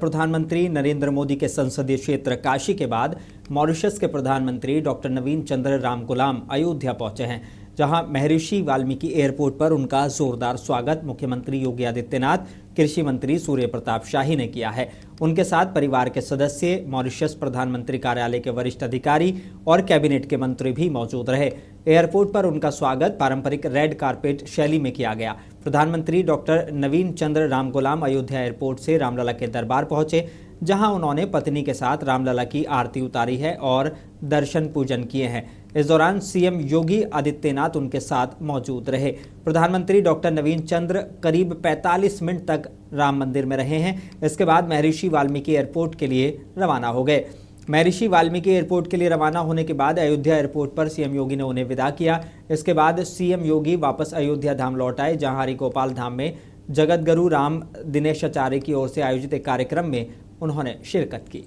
प्रधानमंत्री नरेंद्र मोदी के संसदीय क्षेत्र काशी के बाद मॉरिशस के प्रधानमंत्री डॉक्टर नवीन चंद्र रामगुलाम अयोध्या पहुंचे हैं, जहां महर्षि वाल्मीकि एयरपोर्ट पर उनका जोरदार स्वागत मुख्यमंत्री योगी आदित्यनाथ, कृषि मंत्री सूर्य प्रताप शाही ने किया है। उनके साथ परिवार के सदस्य, मॉरिशस प्रधानमंत्री कार्यालय के वरिष्ठ अधिकारी और कैबिनेट के मंत्री भी मौजूद रहे। एयरपोर्ट पर उनका स्वागत पारंपरिक रेड कारपेट शैली में किया गया। प्रधानमंत्री डॉक्टर नवीन चंद्र रामगुलाम अयोध्या एयरपोर्ट से रामलला के दरबार पहुंचे, जहां उन्होंने पत्नी के साथ रामलला की आरती उतारी है और दर्शन पूजन किए हैं। इस दौरान सीएम योगी आदित्यनाथ उनके साथ मौजूद रहे। प्रधानमंत्री डॉक्टर नवीन चंद्र करीब 45 मिनट तक राम मंदिर में रहे हैं। इसके बाद महर्षि वाल्मीकि एयरपोर्ट के लिए रवाना हो गए। महर्षि वाल्मीकि एयरपोर्ट के लिए रवाना होने के बाद अयोध्या एयरपोर्ट पर सीएम योगी ने उन्हें विदा किया। इसके बाद सीएम योगी वापस अयोध्या धाम लौट आए, जहां हरिगोपाल धाम में जगतगुरु राम दिनेशाचार्य की ओर से आयोजित एक कार्यक्रम में उन्होंने शिरकत की।